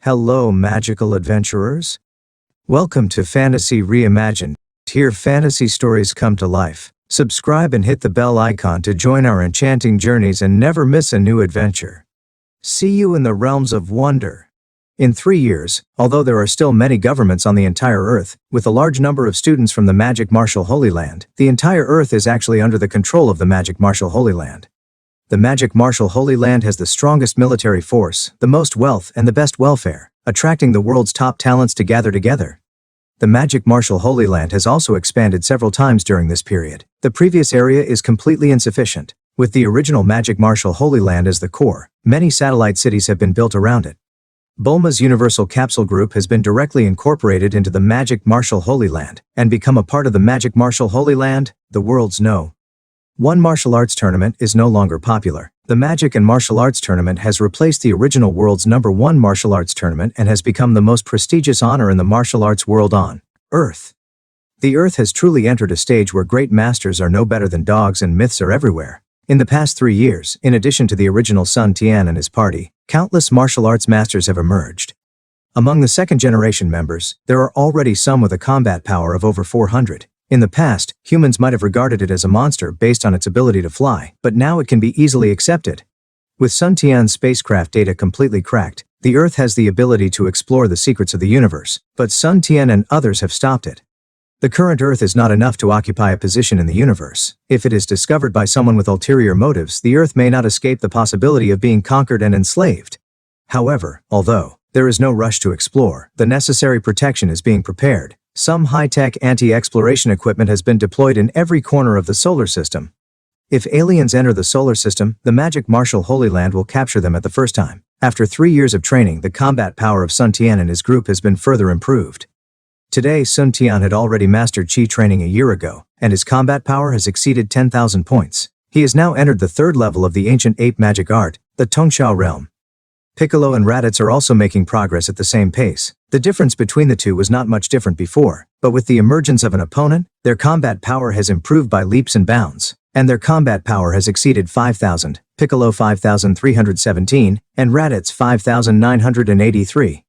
Hello, magical adventurers. Welcome to Fantasy Reimagined. Here fantasy stories come to life. Subscribe and hit the bell icon to join our enchanting journeys and never miss a new adventure. See you in the realms of wonder. In 3 years, although there are still many governments on the entire Earth, with a large number of students from the Magic Martial Holy Land, the entire Earth is actually under the control of the Magic Martial Holy Land. The Magic Martial Holy Land has the strongest military force, the most wealth, and the best welfare, attracting the world's top talents to gather together. The Magic Martial Holy Land has also expanded several times during this period. The previous area is completely insufficient. With the original Magic Martial Holy Land as the core, many satellite cities have been built around it. Bulma's Universal Capsule Group has been directly incorporated into the Magic Martial Holy Land and become a part of the Magic Martial Holy Land, the world's know. One martial arts tournament is no longer popular. The Magic and Martial Arts Tournament has replaced the original world's #1 martial arts tournament and has become the most prestigious honor in the martial arts world on Earth. The Earth has truly entered a stage where great masters are no better than dogs and myths are everywhere. In the past 3 years, in addition to the original Sun Tian and his party, countless martial arts masters have emerged. Among the second-generation members, there are already some with a combat power of over 400. In the past, humans might have regarded it as a monster based on its ability to fly, but now it can be easily accepted. With Sun Tian's spacecraft data completely cracked, the Earth has the ability to explore the secrets of the universe, but Sun Tian and others have stopped it. The current Earth is not enough to occupy a position in the universe. If it is discovered by someone with ulterior motives, the Earth may not escape the possibility of being conquered and enslaved. However, although there is no rush to explore, the necessary protection is being prepared. Some high-tech anti-exploration equipment has been deployed in every corner of the solar system. If aliens enter the solar system, the Magic Martial Holy Land will capture them at the first time. After 3 years of training, the combat power of Sun Tian and his group has been further improved. Today, Sun Tian had already mastered Qi training a year ago, and his combat power has exceeded 10,000 points. He has now entered the 3rd level of the ancient ape magic art, the Tongxiao realm. Piccolo and Raditz are also making progress at the same pace. The difference between the two was not much different before, but with the emergence of an opponent, their combat power has improved by leaps and bounds, and their combat power has exceeded 5,000, Piccolo 5,317, and Raditz 5,983.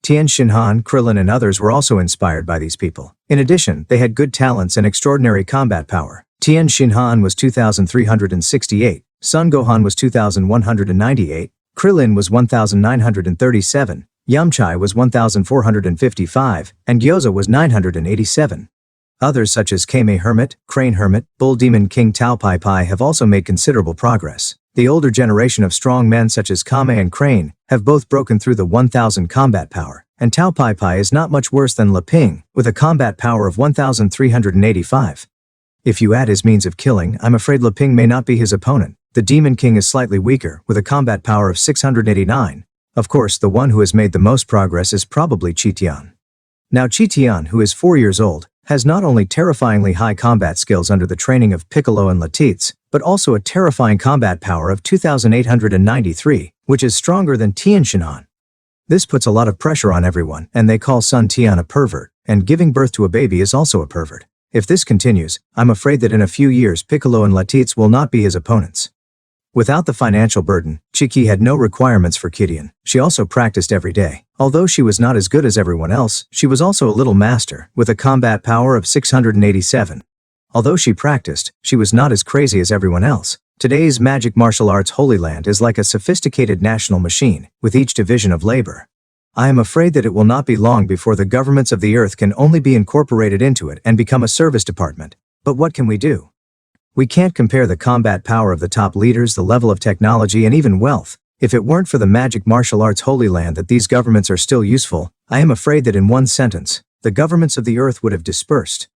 Tian Xinhan, Krillin and others were also inspired by these people. In addition, they had good talents and extraordinary combat power. Tian Xinhan was 2,368, Sun Gohan was 2,198, Krillin was 1,937, Yamcha was 1,455, and Gyoza was 987. Others such as Kame Hermit, Crane Hermit, Bull Demon King Tao Pai Pai have also made considerable progress. The older generation of strong men such as Kame and Crane have both broken through the 1,000 combat power, and Tao Pai Pai is not much worse than Leping, with a combat power of 1,385. If you add his means of killing, I'm afraid Leping may not be his opponent. The Demon King is slightly weaker, with a combat power of 689. Of course, the one who has made the most progress is probably Qitian. Now Qitian, who is 4 years old, has not only terrifyingly high combat skills under the training of Piccolo and Latitz, but also a terrifying combat power of 2,893, which is stronger than Tian Xinhan. This puts a lot of pressure on everyone, and they call Sun Tian a pervert, and giving birth to a baby is also a pervert. If this continues, I'm afraid that in a few years Piccolo and Latitz will not be his opponents. Without the financial burden, Chiki had no requirements for Kidian. She also practiced every day. Although she was not as good as everyone else, she was also a little master, with a combat power of 687. Although she practiced, she was not as crazy as everyone else. Today's Magic Martial Arts Holy Land is like a sophisticated national machine, with each division of labor. I am afraid that it will not be long before the governments of the Earth can only be incorporated into it and become a service department. But what can we do? We can't compare the combat power of the top leaders, the level of technology, and even wealth. If it weren't for the Magic Martial Arts Holy Land that these governments are still useful, I am afraid that in one sentence, the governments of the Earth would have dispersed.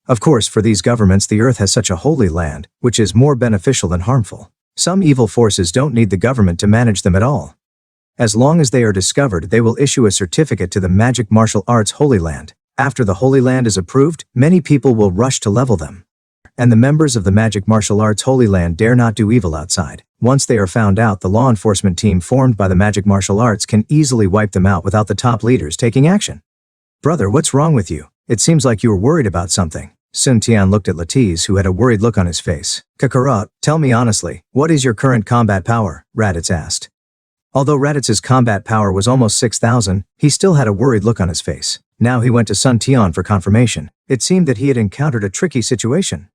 Of course, for these governments the Earth has such a holy land, which is more beneficial than harmful. Some evil forces don't need the government to manage them at all. As long as they are discovered, they will issue a certificate to the Magic Martial Arts Holy Land. After the Holy Land is approved, many people will rush to level them. And the members of the Magic Martial Arts Holy Land dare not do evil outside. Once they are found out, the law enforcement team formed by the Magic Martial Arts can easily wipe them out without the top leaders taking action. Brother, what's wrong with you? It seems like you were worried about something. Sun Tian looked at Lattice, who had a worried look on his face. Kakarot, tell me honestly, what is your current combat power? Raditz asked. Although Raditz's combat power was almost 6,000, he still had a worried look on his face. Now he went to Sun Tian for confirmation. It seemed that he had encountered a tricky situation.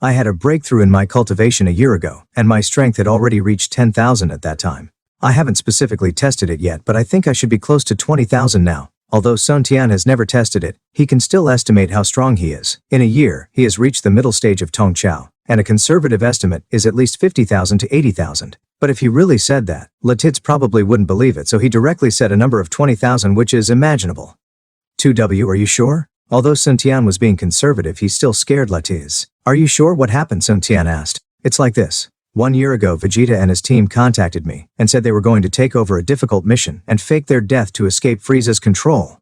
I had a breakthrough in my cultivation a year ago, and my strength had already reached 10,000 at that time. I haven't specifically tested it yet, but I think I should be close to 20,000 now. Although Sun Tian has never tested it, he can still estimate how strong he is. In a year, he has reached the middle stage of Tong Chao, and a conservative estimate is at least 50,000 to 80,000. But if he really said that, Latiz probably wouldn't believe it, so he directly said a number of 20,000, which is imaginable. 2W, are you sure? Although Sun Tian was being conservative, he still scared Latiz. Are you sure? What happened? Sun Tian asked. It's like this. 1 year ago, Vegeta and his team contacted me and said they were going to take over a difficult mission and fake their death to escape Frieza's control.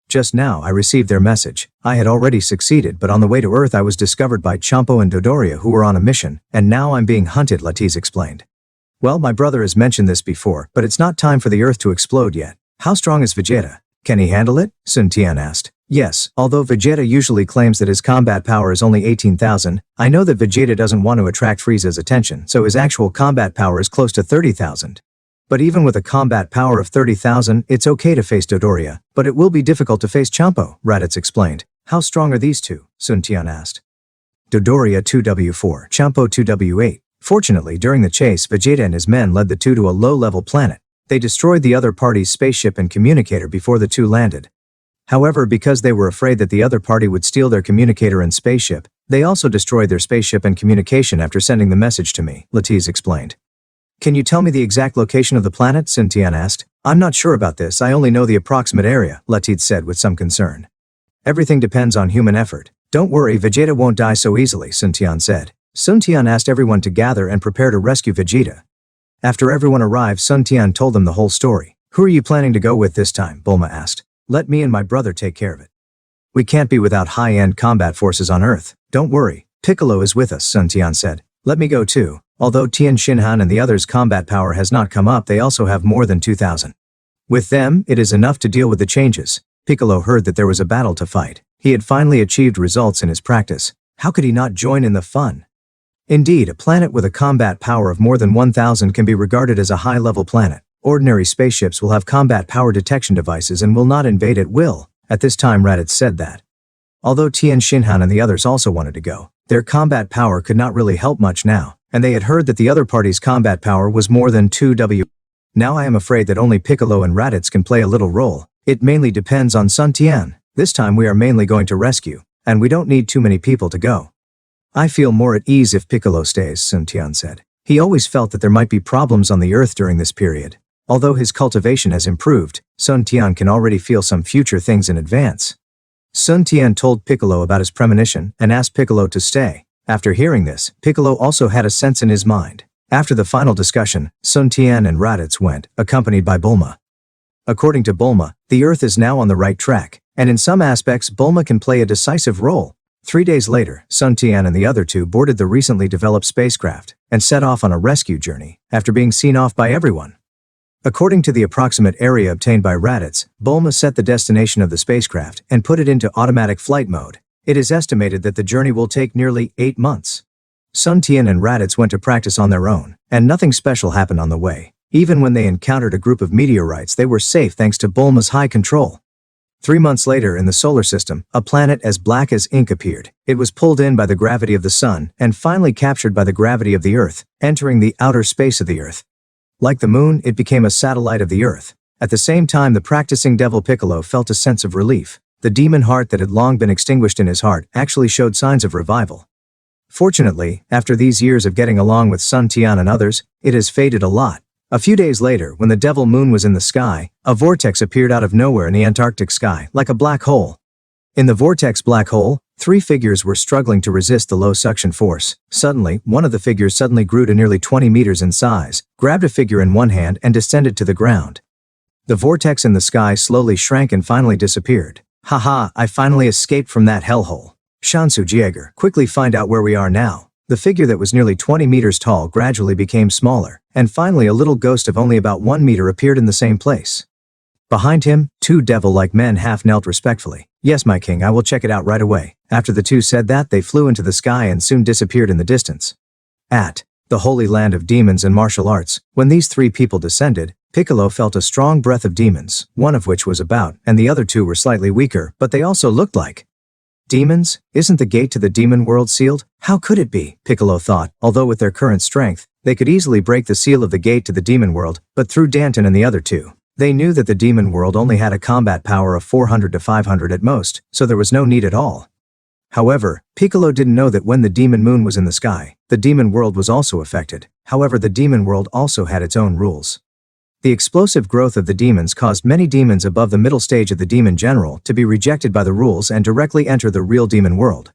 Just now I received their message. I had already succeeded, but on the way to Earth I was discovered by Champo and Dodoria, who were on a mission, and now I'm being hunted, Latiz explained. Well, my brother has mentioned this before, but it's not time for the Earth to explode yet. How strong is Vegeta? Can he handle it? Sun Tian asked. Yes, although Vegeta usually claims that his combat power is only 18,000, I know that Vegeta doesn't want to attract Frieza's attention, so his actual combat power is close to 30,000. But even with a combat power of 30,000, it's okay to face Dodoria, but it will be difficult to face Champo, Raditz explained. How strong are these two? Sun Tian asked. Dodoria 2W4, Champo 2W8. Fortunately, during the chase, Vegeta and his men led the two to a low-level planet. They destroyed the other party's spaceship and communicator before the two landed. However, because they were afraid that the other party would steal their communicator and spaceship, they also destroyed their spaceship and communication after sending the message to me, Latiz explained. Can you tell me the exact location of the planet? Sun Tian asked. I'm not sure about this, I only know the approximate area, Latiz said with some concern. Everything depends on human effort. Don't worry, Vegeta won't die so easily, Sun Tian said. Sun Tian asked everyone to gather and prepare to rescue Vegeta. After everyone arrived, Sun Tian told them the whole story. Who are you planning to go with this time? Bulma asked. Let me and my brother take care of it. We can't be without high-end combat forces on Earth. Don't worry, Piccolo is with us, Sun Tian said. Let me go too. Although Tien Shinhan and the others' combat power has not come up, they also have more than 2,000. With them, it is enough to deal with the changes. Piccolo heard that there was a battle to fight. He had finally achieved results in his practice. How could he not join in the fun? Indeed, a planet with a combat power of more than 1,000 can be regarded as a high-level planet. Ordinary spaceships will have combat power detection devices and will not invade at will. At this time, Raditz said that. Although Tien Shinhan and the others also wanted to go, their combat power could not really help much now, and they had heard that the other party's combat power was more than 2W. Now I am afraid that only Piccolo and Raditz can play a little role. It mainly depends on Sun Tian. This time we are mainly going to rescue, and we don't need too many people to go. I feel more at ease if Piccolo stays, Sun Tian said. He always felt that there might be problems on the Earth during this period. Although his cultivation has improved, Sun Tian can already feel some future things in advance. Sun Tian told Piccolo about his premonition and asked Piccolo to stay. After hearing this, Piccolo also had a sense in his mind. After the final discussion, Sun Tian and Raditz went, accompanied by Bulma. According to Bulma, the Earth is now on the right track, and in some aspects Bulma can play a decisive role. 3 days later, Sun Tian and the other two boarded the recently developed spacecraft and set off on a rescue journey after being seen off by everyone. According to the approximate area obtained by Raditz, Bulma set the destination of the spacecraft and put it into automatic flight mode. It is estimated that the journey will take nearly 8 months. Sun Tian and Raditz went to practice on their own, and nothing special happened on the way. Even when they encountered a group of meteorites, they were safe thanks to Bulma's high control. 3 months later in the solar system, a planet as black as ink appeared. It was pulled in by the gravity of the sun and finally captured by the gravity of the Earth, entering the outer space of the Earth. Like the moon, it became a satellite of the Earth. At the same time, the practicing devil Piccolo felt a sense of relief. The demon heart that had long been extinguished in his heart actually showed signs of revival. Fortunately, after these years of getting along with Sun Tian and others, it has faded a lot. A few days later, when the devil moon was in the sky, a vortex appeared out of nowhere in the Antarctic sky, like a black hole. In the vortex black hole, 3 figures were struggling to resist the low suction force. Suddenly, one of the figures suddenly grew to nearly 20 meters in size, grabbed a figure in one hand and descended to the ground. The vortex in the sky slowly shrank and finally disappeared. Haha, I finally escaped from that hellhole. Shansu Jiager, quickly find out where we are now. The figure that was nearly 20 meters tall gradually became smaller, and finally a little ghost of only about 1 meter appeared in the same place. Behind him, 2 devil-like men half knelt respectfully. Yes, my king, I will check it out right away. After the two said that, they flew into the sky and soon disappeared in the distance. At the Holy Land of Demons and Martial Arts, when these 3 people descended, Piccolo felt a strong breath of demons, one of which was about, and the other two were slightly weaker, but they also looked like demons. Isn't the gate to the demon world sealed? How could it be? Piccolo thought, although with their current strength, they could easily break the seal of the gate to the demon world, but through Danton and the other two. They knew that the demon world only had a combat power of 400 to 500 at most, so there was no need at all. However, Piccolo didn't know that when the demon moon was in the sky, the demon world was also affected. However, the demon world also had its own rules. The explosive growth of the demons caused many demons above the middle stage of the demon general to be rejected by the rules and directly enter the real demon world.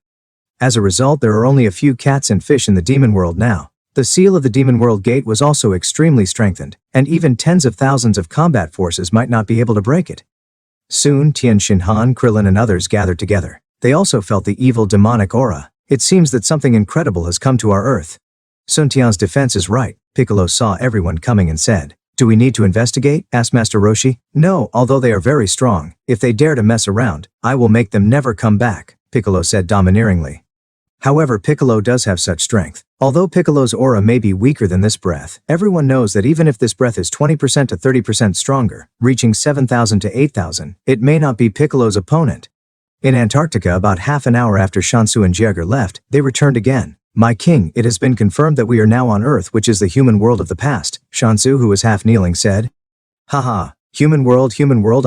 As a result, there are only a few cats and fish in the demon world now. The seal of the demon world gate was also extremely strengthened, and even tens of thousands of combat forces might not be able to break it. Soon, Tien Shinhan, Krillin and others gathered together. They also felt the evil demonic aura. It seems that something incredible has come to our Earth. Sun Tian's defense is right. Piccolo saw everyone coming and said, "Do we need to investigate?" asked Master Roshi. "No, although they are very strong. If they dare to mess around, I will make them never come back," Piccolo said domineeringly. However, Piccolo does have such strength. Although Piccolo's aura may be weaker than this breath, everyone knows that even if this breath is 20% to 30% stronger, reaching 7,000 to 8,000, it may not be Piccolo's opponent. In Antarctica, about half an hour after Shansu and Jaeger left, they returned again. "My king, it has been confirmed that we are now on Earth, which is the human world of the past," Shansu, who was half kneeling, said. "Haha, human world,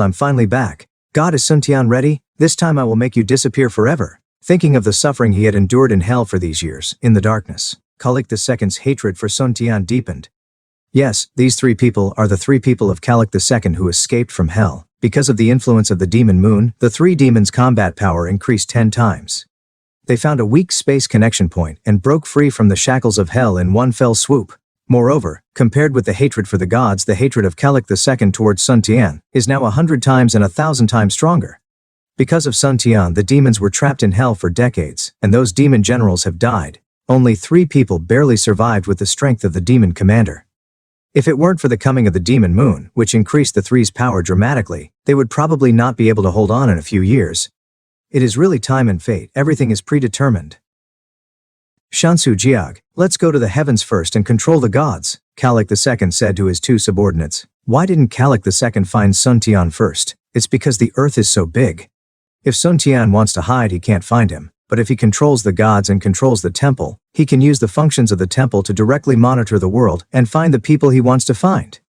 I'm finally back. God, is Sun Tian ready? This time I will make you disappear forever." Thinking of the suffering he had endured in hell for these years, in the darkness, Kalik II's hatred for Sun Tian deepened. Yes, these three people are the three people of Kalik II who escaped from hell. Because of the influence of the demon moon, the three demons' combat power increased 10 times. They found a weak space connection point and broke free from the shackles of hell in one fell swoop. Moreover, compared with the hatred for the gods, the hatred of Kalik II towards Sun Tian is now 100 times and 1,000 times stronger. Because of Sun Tian, the demons were trapped in hell for decades, and those demon generals have died. Only 3 people barely survived with the strength of the demon commander. If it weren't for the coming of the demon moon, which increased the three's power dramatically, they would probably not be able to hold on in a few years. It is really time and fate, everything is predetermined. Shansu Jiag, let's go to the heavens first and control the gods, Kalik II said to his 2 subordinates. Why didn't Kalik II find Sun Tian first? It's because the earth is so big. If Sun Tian wants to hide, he can't find him, but if he controls the gods and controls the temple, he can use the functions of the temple to directly monitor the world and find the people he wants to find.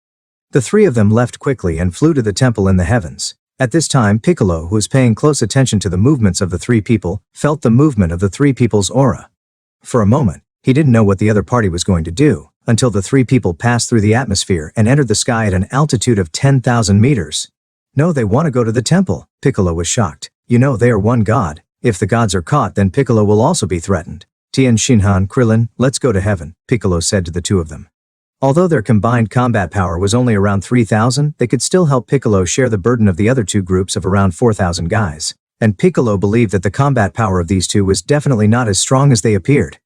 The 3 of them left quickly and flew to the temple in the heavens. At this time, Piccolo, who was paying close attention to the movements of the 3 people, felt the movement of the 3 people's aura. For a moment, he didn't know what the other party was going to do, until the 3 people passed through the atmosphere and entered the sky at an altitude of 10,000 meters. No, they want to go to the temple. Piccolo was shocked. You know, they are one god. If the gods are caught, then Piccolo will also be threatened. Tien Shinhan, Krillin, let's go to heaven, Piccolo said to the 2 of them. Although their combined combat power was only around 3,000, they could still help Piccolo share the burden of the other 2 groups of around 4,000 guys. And Piccolo believed that the combat power of these 2 was definitely not as strong as they appeared.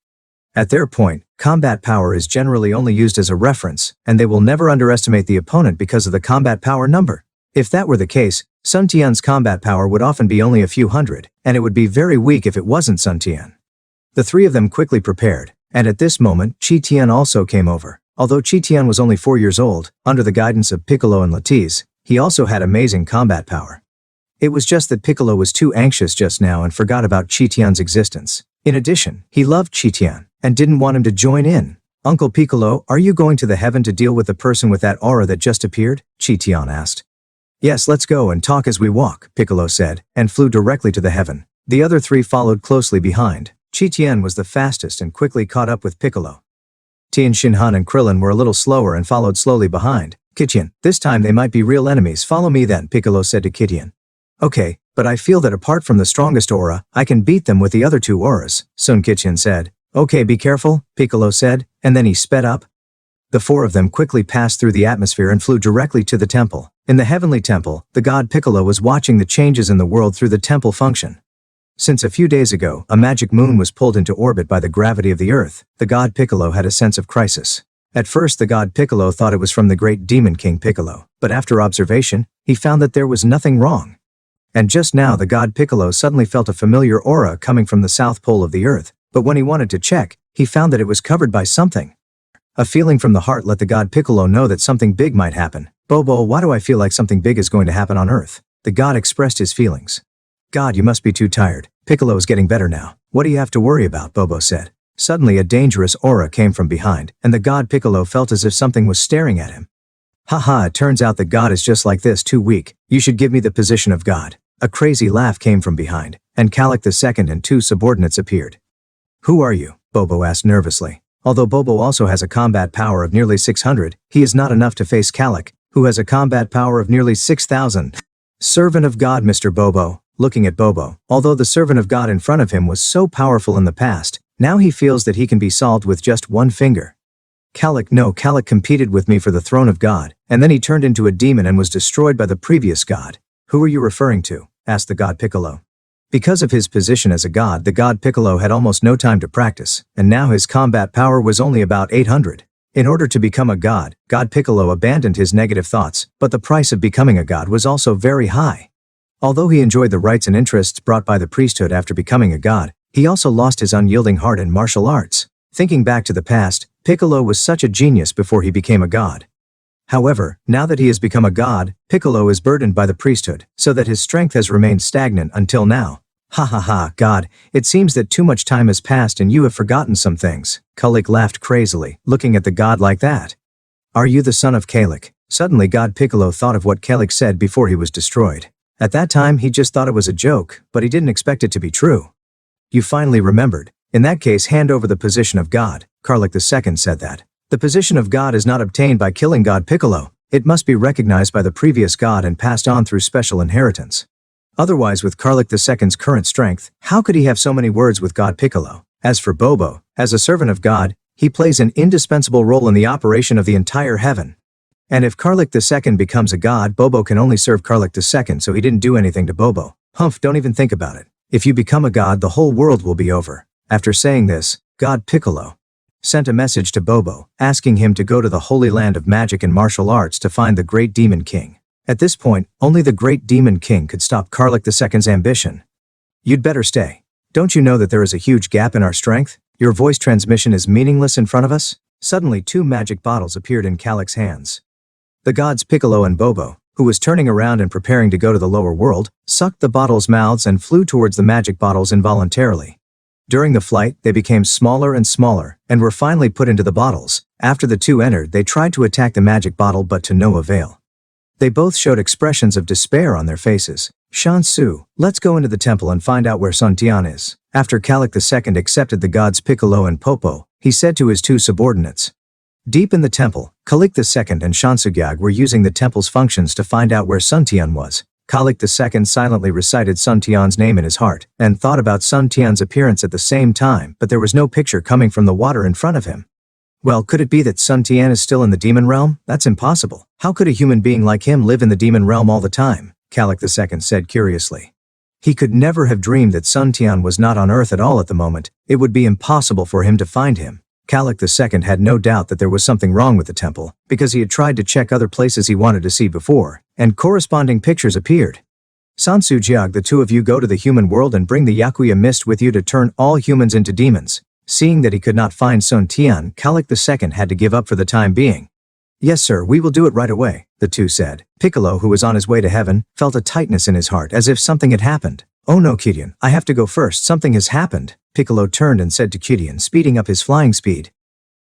At their point, combat power is generally only used as a reference, and they will never underestimate the opponent because of the combat power number. If that were the case, Sun Tian's combat power would often be only a few hundred, and it would be very weak if it wasn't Sun Tian. The 3 of them quickly prepared, and at this moment, Chi Tian also came over. Although Chi Tian was only 4 years old, under the guidance of Piccolo and Latiz, he also had amazing combat power. It was just that Piccolo was too anxious just now and forgot about Chi Tian's existence. In addition, he loved Chi Tian, and didn't want him to join in. Uncle Piccolo, are you going to the heaven to deal with the person with that aura that just appeared? Chi Tian asked. Yes, let's go and talk as we walk, Piccolo said, and flew directly to the heaven. The other 3 followed closely behind. Chi Tian was the fastest and quickly caught up with Piccolo. Tien Shinhan and Krillin were a little slower and followed slowly behind. Kitian, this time they might be real enemies, follow me then, Piccolo said to Kitian. Okay, but I feel that apart from the strongest aura, I can beat them with the other 2 auras, Sun Kitian said. Okay, be careful, Piccolo said, and then he sped up. The 4 of them quickly passed through the atmosphere and flew directly to the temple. In the heavenly temple, the god Piccolo was watching the changes in the world through the temple function. Since a few days ago, a magic moon was pulled into orbit by the gravity of the earth, the god Piccolo had a sense of crisis. At first the god Piccolo thought it was from the great demon king Piccolo, but after observation, he found that there was nothing wrong. And just now the god Piccolo suddenly felt a familiar aura coming from the south pole of the earth, but when he wanted to check, he found that it was covered by something. A feeling from the heart let the god Piccolo know that something big might happen. Bobo, why do I feel like something big is going to happen on Earth? The god expressed his feelings. God, you must be too tired. Piccolo is getting better now. What do you have to worry about? Bobo said. Suddenly a dangerous aura came from behind, and the god Piccolo felt as if something was staring at him. Haha, it turns out that God is just like this, too weak. You should give me the position of God. A crazy laugh came from behind, and Calic II and two subordinates appeared. Who are you? Bobo asked nervously. Although Bobo also has a combat power of nearly 600, he is not enough to face Calic, who has a combat power of nearly 6,000. Servant of God, Mr. Bobo. Looking at Bobo, although the servant of God in front of him was so powerful in the past, now he feels that he can be solved with just one finger. Calic, no, Calic competed with me for the throne of God, and then he turned into a demon and was destroyed by the previous god. Who are you referring to? Asked the god Piccolo. Because of his position as a god, the god Piccolo had almost no time to practice, and now his combat power was only about 800. In order to become a god, God Piccolo abandoned his negative thoughts, but the price of becoming a god was also very high. Although he enjoyed the rights and interests brought by the priesthood after becoming a god, he also lost his unyielding heart in martial arts. Thinking back to the past, Piccolo was such a genius before he became a god. However, now that he has become a god, Piccolo is burdened by the priesthood, so that his strength has remained stagnant until now. Ha ha ha, God, it seems that too much time has passed and you have forgotten some things. Calic laughed crazily, looking at the god like that. Are you the son of Calic? Suddenly God Piccolo thought of what Calic said before he was destroyed. At that time he just thought it was a joke, but he didn't expect it to be true. You finally remembered. In that case, hand over the position of God. Calic II said that. The position of God is not obtained by killing God Piccolo. It must be recognized by the previous god and passed on through special inheritance. Otherwise, with Calic II's current strength, how could he have so many words with God Piccolo? As for Bobo, as a servant of God, he plays an indispensable role in the operation of the entire heaven. And if Calic II becomes a god, Bobo can only serve Calic II, so he didn't do anything to Bobo. Humph, don't even think about it. If you become a god, the whole world will be over. After saying this, God Piccolo sent a message to Bobo, asking him to go to the Holy Land of Magic and Martial Arts to find the Great Demon King. At this point, only the Great Demon King could stop Calic II's ambition. You'd better stay. Don't you know that there is a huge gap in our strength? Your voice transmission is meaningless in front of us? Suddenly 2 magic bottles appeared in Calic's hands. The gods Piccolo and Bobo, who was turning around and preparing to go to the lower world, sucked the bottles' mouths and flew towards the magic bottles involuntarily. During the flight, they became smaller and smaller, and were finally put into the bottles. After the 2 entered, they tried to attack the magic bottle but to no avail. They both showed expressions of despair on their faces. Shansu, let's go into the temple and find out where Sun Tian is. After Calic II accepted the gods Piccolo and Popo, he said to his 2 subordinates. Deep in the temple, Calic II and Shansugyag were using the temple's functions to find out where Sun Tian was. Calic II silently recited Sun Tian's name in his heart, and thought about Sun Tian's appearance at the same time, but there was no picture coming from the water in front of him. Well, could it be that Sun Tian is still in the demon realm? That's impossible. How could a human being like him live in the demon realm all the time? Calic II said curiously. He could never have dreamed that Sun Tian was not on Earth at all at the moment. It would be impossible for him to find him. Calic II had no doubt that there was something wrong with the temple, because he had tried to check other places he wanted to see before, and corresponding pictures appeared. Sansu-jiag, the 2 of you go to the human world and bring the Yakuya mist with you to turn all humans into demons. Seeing that he could not find Sun Tian, Calic II had to give up for the time being. Yes sir, we will do it right away, the 2 said. Piccolo, who was on his way to heaven, felt a tightness in his heart as if something had happened. Oh no, Kidian, I have to go first, something has happened. Piccolo turned and said to Kidian, speeding up his flying speed.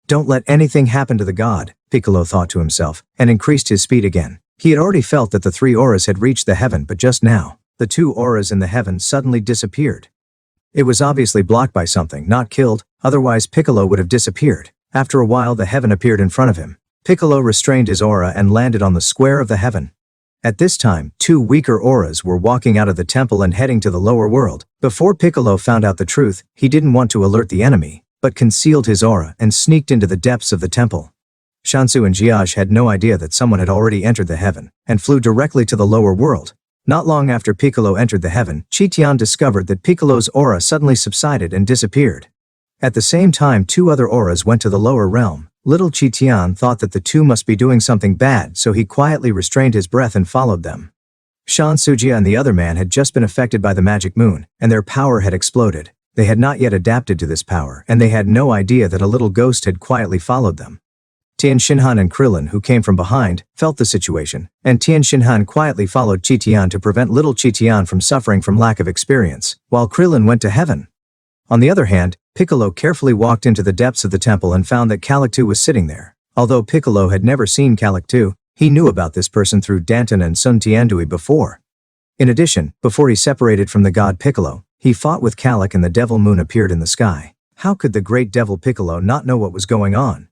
Don't let anything happen to the god, Piccolo thought to himself, and increased his speed again. He had already felt that the 3 auras had reached the heaven, but just now, the 2 auras in the heaven suddenly disappeared. It was obviously blocked by something, not killed, otherwise Piccolo would have disappeared. After a while the heaven appeared in front of him. Piccolo restrained his aura and landed on the square of the heaven. At this time, 2 weaker auras were walking out of the temple and heading to the lower world. Before Piccolo found out the truth, he didn't want to alert the enemy, but concealed his aura and sneaked into the depths of the temple. Shansu and Jiaj had no idea that someone had already entered the heaven, and flew directly to the lower world. Not long after Piccolo entered the heaven, Qitian discovered that Piccolo's aura suddenly subsided and disappeared. At the same time 2 other auras went to the lower realm. Little Qitian thought that the 2 must be doing something bad, so he quietly restrained his breath and followed them. Shan Sujia and the other man had just been affected by the magic moon, and their power had exploded. They had not yet adapted to this power, and they had no idea that a little ghost had quietly followed them. Tien Shinhan and Krillin, who came from behind, felt the situation, and Tien Shinhan quietly followed Chi-Tian to prevent little Chi-Tian from suffering from lack of experience, while Krillin went to heaven. On the other hand, Piccolo carefully walked into the depths of the temple and found that Calictu was sitting there. Although Piccolo had never seen Calictu, he knew about this person through Danton and Sun Tiandui before. In addition, before he separated from the god Piccolo, he fought with Calic and the Devil Moon appeared in the sky. How could the great devil Piccolo not know what was going on?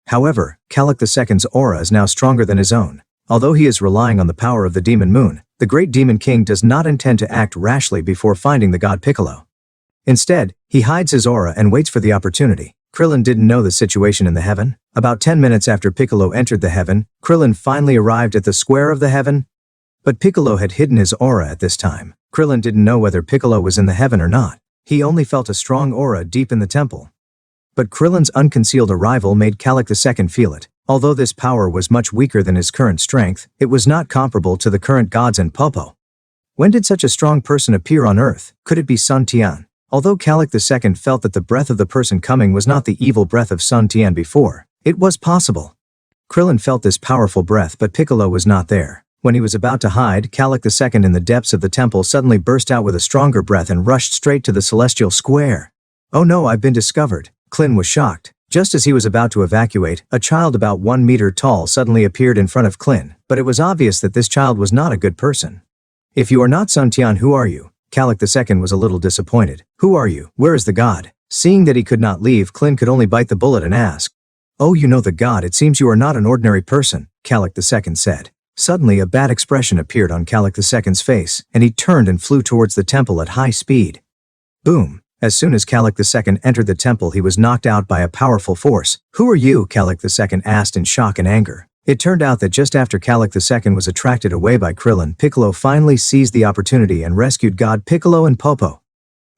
However, Calic II's aura is now stronger than his own. Although he is relying on the power of the Demon Moon, the great Demon King does not intend to act rashly before finding the god Piccolo. Instead, he hides his aura and waits for the opportunity. Krillin didn't know the situation in the heaven. About 10 minutes after Piccolo entered the heaven, Krillin finally arrived at the square of the heaven. But Piccolo had hidden his aura at this time. Krillin didn't know whether Piccolo was in the heaven or not. He only felt a strong aura deep in the temple. But Krillin's unconcealed arrival made Calic II feel it. Although this power was much weaker than his current strength, it was not comparable to the current gods and Popo. When did such a strong person appear on Earth? Could it be Sun Tian? Although Calic II felt that the breath of the person coming was not the evil breath of Sun Tian before, it was possible. Krillin felt this powerful breath, but Piccolo was not there. When he was about to hide, Calic II in the depths of the temple suddenly burst out with a stronger breath and rushed straight to the celestial square. "Oh no, I've been discovered." Klin was shocked. Just as he was about to evacuate, a child about 1 meter tall suddenly appeared in front of Klin, but it was obvious that this child was not a good person. "If you are not Sun Tian, who are you?" Calic II was a little disappointed. "Who are you? Where is the god?" Seeing that he could not leave, Klin could only bite the bullet and ask, "Oh, you know the god, it seems you are not an ordinary person," Calic II said. Suddenly a bad expression appeared on Calic II's face, and he turned and flew towards the temple at high speed. Boom! As soon as Calic II entered the temple, he was knocked out by a powerful force. "Who are you?" Calic II asked in shock and anger. It turned out that just after Calic II was attracted away by Krillin, Piccolo finally seized the opportunity and rescued God Piccolo and Popo.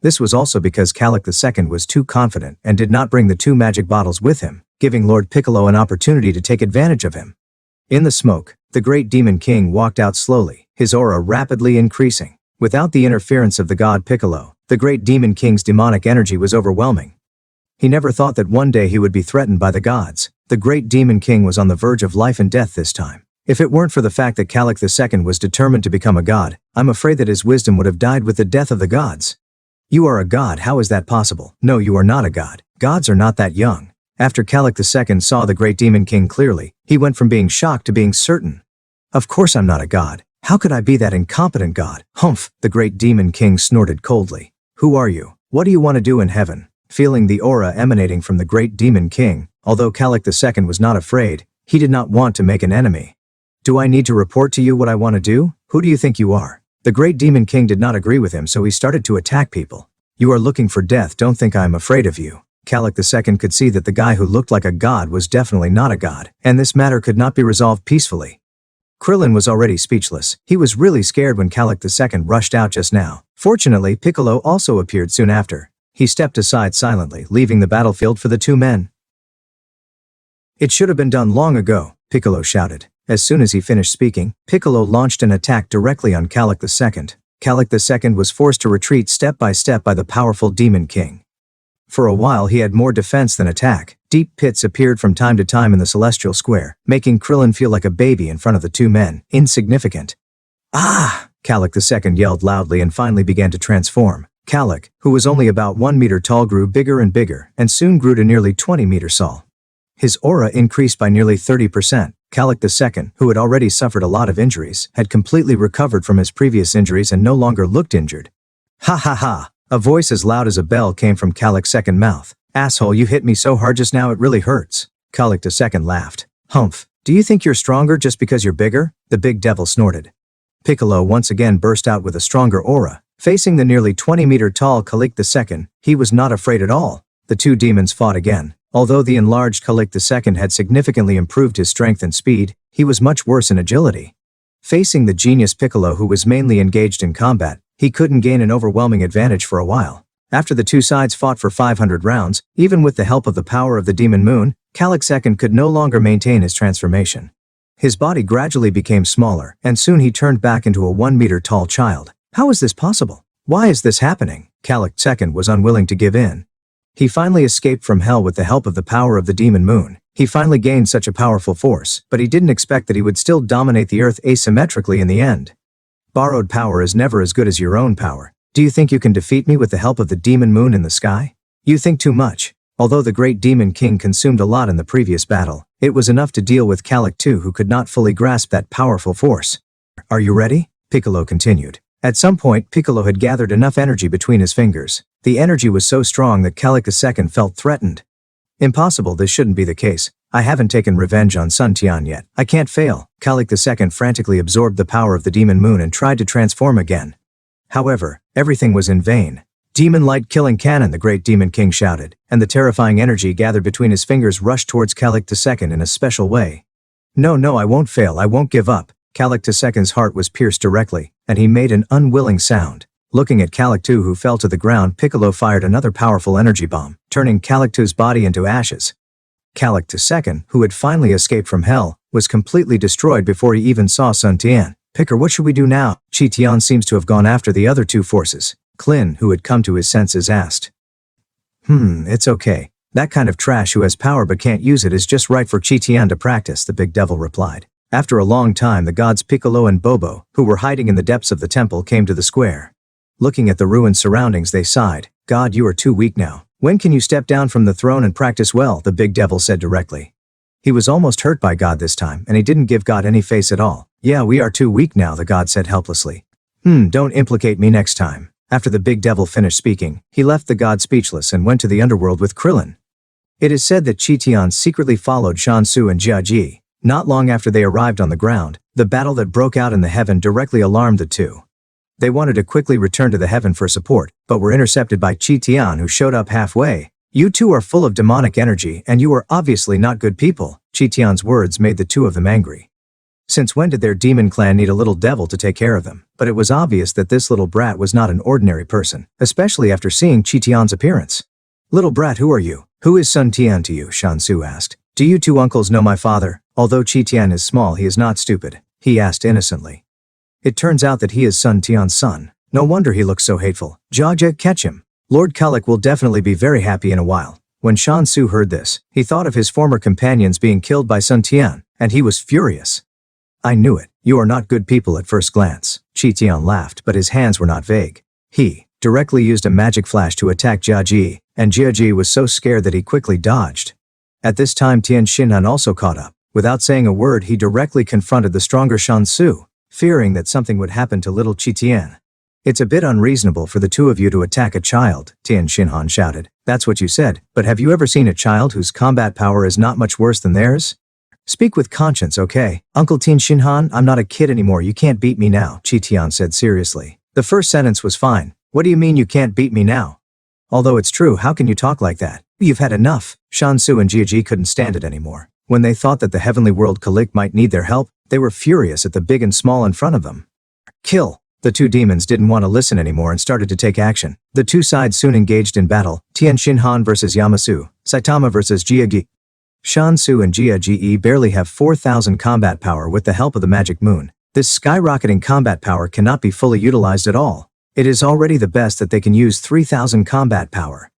This was also because Calic II was too confident and did not bring the 2 magic bottles with him, giving Lord Piccolo an opportunity to take advantage of him. In the smoke, the great Demon King walked out slowly, his aura rapidly increasing. Without the interference of the god Piccolo, the great Demon King's demonic energy was overwhelming. He never thought that one day he would be threatened by the gods. The great Demon King was on the verge of life and death this time. If it weren't for the fact that Calic II was determined to become a god, I'm afraid that his wisdom would have died with the death of the gods. "You are a god, how is that possible?" "No, you are not a god. Gods are not that young." After Calic II saw the great Demon King clearly, he went from being shocked to being certain. "Of course I'm not a god. How could I be that incompetent god?" "Humph," the great Demon King snorted coldly. "Who are you? What do you want to do in heaven?" Feeling the aura emanating from the great Demon King, although Calic II was not afraid, he did not want to make an enemy. "Do I need to report to you what I want to do? Who do you think you are?" The great Demon King did not agree with him, so he started to attack people. "You are looking for death, don't think I am afraid of you." Calic II could see that the guy who looked like a god was definitely not a god, and this matter could not be resolved peacefully. Krillin was already speechless. He was really scared when Calic II rushed out just now. Fortunately, Piccolo also appeared soon after. He stepped aside silently, leaving the battlefield for the 2 men. "It should have been done long ago," Piccolo shouted. As soon as he finished speaking, Piccolo launched an attack directly on Calic II. Calic II was forced to retreat step by the powerful Demon King. For a while he had more defense than attack. Deep pits appeared from time to time in the celestial square, making Krillin feel like a baby in front of the 2 men, insignificant. "Ah!" Calic II yelled loudly and finally began to transform. Calic, who was only about 1 meter tall, grew bigger and bigger, and soon grew to nearly 20 meters tall. His aura increased by nearly 30%. Calic II, who had already suffered a lot of injuries, had completely recovered from his previous injuries and no longer looked injured. "Ha ha ha!" A voice as loud as a bell came from Calic's mouth. "Asshole, you hit me so hard just now it really hurts." Calic II laughed. "Humph, do you think you're stronger just because you're bigger?" the big devil snorted. Piccolo once again burst out with a stronger aura. Facing the nearly 20-meter tall Calic II, he was not afraid at all. The 2 demons fought again. Although the enlarged Calic II had significantly improved his strength and speed, he was much worse in agility. Facing the genius Piccolo, who was mainly engaged in combat, he couldn't gain an overwhelming advantage for a while. After the 2 sides fought for 500 rounds, even with the help of the power of the Demon Moon, Calic II could no longer maintain his transformation. His body gradually became smaller, and soon he turned back into a 1 meter tall child. How is this possible? Why is this happening? Calic II was unwilling to give in. He finally escaped from hell with the help of the power of the Demon Moon. He finally gained such a powerful force, but he didn't expect that he would still dominate the earth asymmetrically in the end. Borrowed power is never as good as your own power. Do you think you can defeat me with the help of the demon moon in the sky? You think too much. Although the great demon king consumed a lot in the previous battle, it was enough to deal with Calic too, who could not fully grasp that powerful force. Are you ready? Piccolo continued. At some point, Piccolo had gathered enough energy between his fingers. The energy was so strong that Calic II felt threatened. Impossible, this shouldn't be the case. I haven't taken revenge on Sun Tian yet. I can't fail. Calic II frantically absorbed the power of the demon moon and tried to transform again. However, everything was in vain. Demon light killing cannon, the great demon king shouted, and the terrifying energy gathered between his fingers rushed towards Calic II in a special way. No, I won't fail, I won't give up. Calic II's heart was pierced directly, and he made an unwilling sound. Looking at Calic II, who fell to the ground, Piccolo fired another powerful energy bomb, turning Calic II's body into ashes. Calic II, who had finally escaped from hell, was completely destroyed before he even saw Sun Tian. Picker, what should we do now? Chi Tian seems to have gone after the other two forces. Clin, who had come to his senses, asked. It's okay. That kind of trash who has power but can't use it is just right for Chi Tian to practice, the big devil replied. After a long time, the gods Piccolo and Bobo, who were hiding in the depths of the temple, came to the square. Looking at the ruined surroundings, they sighed. God, you are too weak now. When can you step down from the throne and practice well? The big devil said directly. He was almost hurt by God this time, and he didn't give God any face at all. Yeah, we are too weak now, the god said helplessly. Don't implicate me next time. After the big devil finished speaking, he left the god speechless and went to the underworld with Krillin. It is said that Chi Tian secretly followed Shan Su and Jia Ji. Not long after they arrived on the ground, the battle that broke out in the heaven directly alarmed the two. They wanted to quickly return to the heaven for support, but were intercepted by Chi Tian, who showed up halfway. You two are full of demonic energy, and you are obviously not good people. Chi Tian's words made the two of them angry. Since when did their demon clan need a little devil to take care of them? But it was obvious that this little brat was not an ordinary person, especially after seeing Chi Tian's appearance. Little brat, who are you? Who is Sun Tian to you? Shan Su asked. Do you two uncles know my father? Although Chi Tian is small, he is not stupid, he asked innocently. It turns out that he is Sun Tian's son. No wonder he looks so hateful. Jaja, catch him. Lord Calic will definitely be very happy in a while. When Shan Su heard this, he thought of his former companions being killed by Sun Tian, and he was furious. I knew it. You are not good people at first glance. Chi Tian laughed, but his hands were not vague. He directly used a magic flash to attack Jia Ji, and Jia Ji was so scared that he quickly dodged. At this time, Tian Xinhan also caught up. Without saying a word, he directly confronted the stronger Shan Su, fearing that something would happen to little Chi Tian. It's a bit unreasonable for the two of you to attack a child, Tian Xinhan shouted. That's what you said, but have you ever seen a child whose combat power is not much worse than theirs? Speak with conscience, okay? Uncle Tian Xinhan, I'm not a kid anymore, you can't beat me now, Chi Tian said seriously. The first sentence was fine. What do you mean you can't beat me now? Although it's true, how can you talk like that? You've had enough. Shan Su and Jia Ji couldn't stand it anymore. When they thought that the heavenly world Calic might need their help, they were furious at the big and small in front of them. Kill! The two demons didn't want to listen anymore and started to take action. The two sides soon engaged in battle. Tian Xinhan versus Yamasu, Saitama versus Jia Ji. Shan Su and Jia Ji barely have 4,000 combat power with the help of the magic moon. This skyrocketing combat power cannot be fully utilized at all. It is already the best that they can use 3,000 combat power.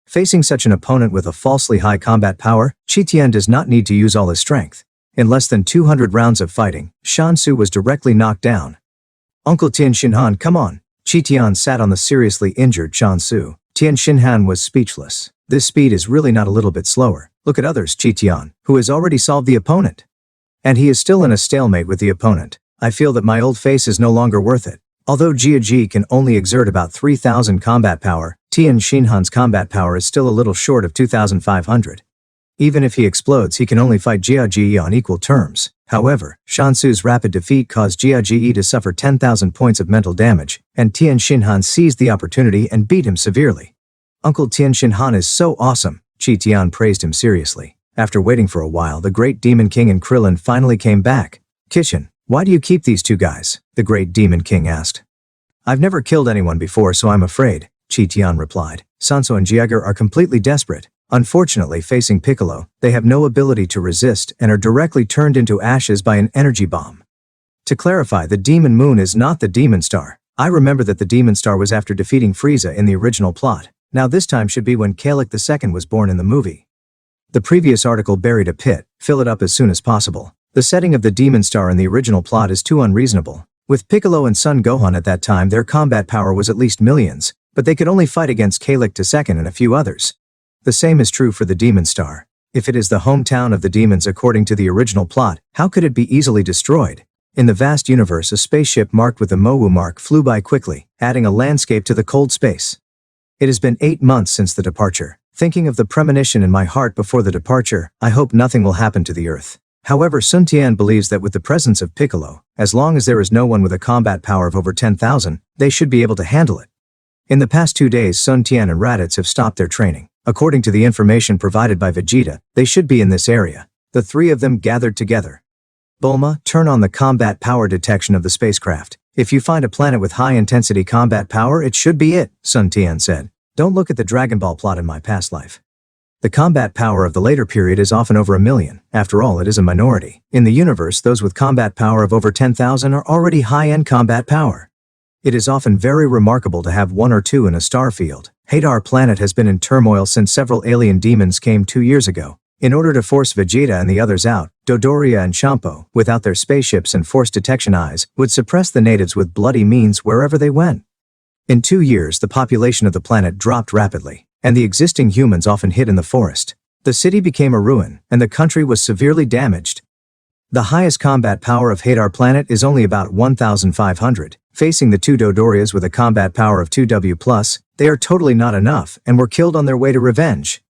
Facing such an opponent with a falsely high combat power, Chi Tian does not need to use all his strength. In less than 200 rounds of fighting, Shan Su was directly knocked down. Uncle Tian Xinhan, come on. Chi Tian sat on the seriously injured Shan Su. Tian Xinhan was speechless. This speed is really not a little bit slower. Look at others, Chi Tian, who has already solved the opponent. And he is still in a stalemate with the opponent. I feel that my old face is no longer worth it. Although Jia Ji can only exert about 3,000 combat power, Tian Xinhan's combat power is still a little short of 2,500. Even if he explodes, he can only fight Jia Ji on equal terms. However, Shan Su's rapid defeat caused Jia Ji to suffer 10,000 points of mental damage, and Tian Xinhan seized the opportunity and beat him severely. Uncle Tian Xinhan is so awesome, Chi Tian praised him seriously. After waiting for a while, the great demon king and Krillin finally came back. Kitchen, why do you keep these two guys? The great demon king asked. I've never killed anyone before, so I'm afraid, Chi Tian replied. Sanso and Jiager are completely desperate. Unfortunately, facing Piccolo, they have no ability to resist and are directly turned into ashes by an energy bomb. To clarify, the demon moon is not the demon star. I remember that the demon star was after defeating Frieza in the original plot. Now this time should be when Calic II was born in the movie. The previous article buried a pit, fill it up as soon as possible. The setting of the Demon Star in the original plot is too unreasonable. With Piccolo and Son Gohan at that time, their combat power was at least millions, but they could only fight against Kalik II and a few others. The same is true for the Demon Star. If it is the hometown of the demons according to the original plot, how could it be easily destroyed? In the vast universe, a spaceship marked with the Mowu mark flew by quickly, adding a landscape to the cold space. It has been 8 months since the departure. Thinking of the premonition in my heart before the departure, I hope nothing will happen to the Earth. However, Sun Tian believes that with the presence of Piccolo, as long as there is no one with a combat power of over 10,000, they should be able to handle it. In the past 2 days, Sun Tian and Raditz have stopped their training. According to the information provided by Vegeta, they should be in this area. The 3 of them gathered together. Bulma, turn on the combat power detection of the spacecraft. If you find a planet with high-intensity combat power, it should be it, Sun Tian said. Don't look at the Dragon Ball plot in my past life. The combat power of the later period is often over 1 million. After all, it is a minority. In the universe, those with combat power of over 10,000 are already high-end combat power. It is often very remarkable to have 1 or 2 in a star field. Hadar planet has been in turmoil since several alien demons came 2 years ago. In order to force Vegeta and the others out, Dodoria and Champo, without their spaceships and force detection eyes, would suppress the natives with bloody means wherever they went. In 2 years, the population of the planet dropped rapidly, and the existing humans often hid in the forest. The city became a ruin, and the country was severely damaged. The highest combat power of Hadar planet is only about 1,500. Facing the 2 Dodorias with a combat power of 2W+, they are totally not enough, and were killed on their way to revenge.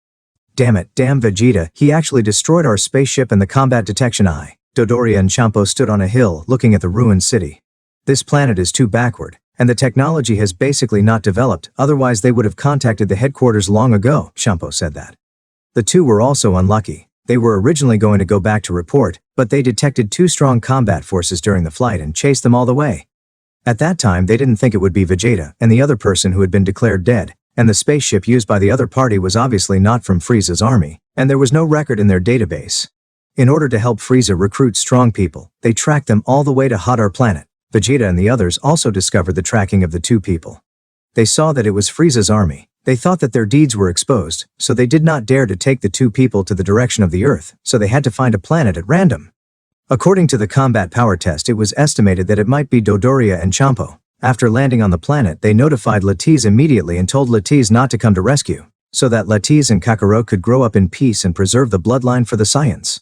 Damn it, damn Vegeta, he actually destroyed our spaceship and the combat detection eye. Dodoria and Champo stood on a hill, looking at the ruined city. This planet is too backward, and the technology has basically not developed, otherwise they would have contacted the headquarters long ago, Champo said that. The 2 were also unlucky. They were originally going to go back to report, but they detected 2 strong combat forces during the flight and chased them all the way. At that time, they didn't think it would be Vegeta and the other person who had been declared dead, and the spaceship used by the other party was obviously not from Frieza's army, and there was no record in their database. In order to help Frieza recruit strong people, they tracked them all the way to Hadar planet. Vegeta and the others also discovered the tracking of the 2 people. They saw that it was Frieza's army. They thought that their deeds were exposed, so they did not dare to take the 2 people to the direction of the Earth, so they had to find a planet at random. According to the combat power test, it was estimated that it might be Dodoria and Champo. After landing on the planet, they notified Latiz immediately and told Latiz not to come to rescue, so that Latiz and Kakarot could grow up in peace and preserve the bloodline for the science.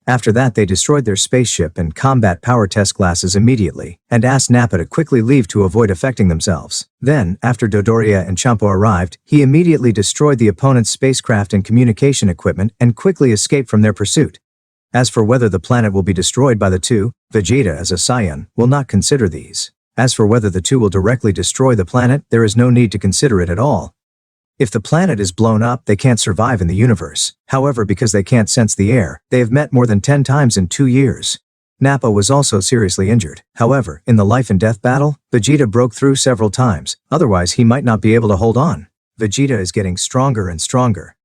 After that, they destroyed their spaceship and combat power test glasses immediately, and asked Nappa to quickly leave to avoid affecting themselves. Then, after Dodoria and Champo arrived, he immediately destroyed the opponent's spacecraft and communication equipment and quickly escaped from their pursuit. As for whether the planet will be destroyed by the 2, Vegeta as a Saiyan will not consider these. As for whether the 2 will directly destroy the planet, there is no need to consider it at all. If the planet is blown up, they can't survive in the universe. However, because they can't sense the air, they have met more than 10 times in 2 years. Nappa was also seriously injured. However, in the life and death battle, Vegeta broke through several times, otherwise he might not be able to hold on. Vegeta is getting stronger and stronger.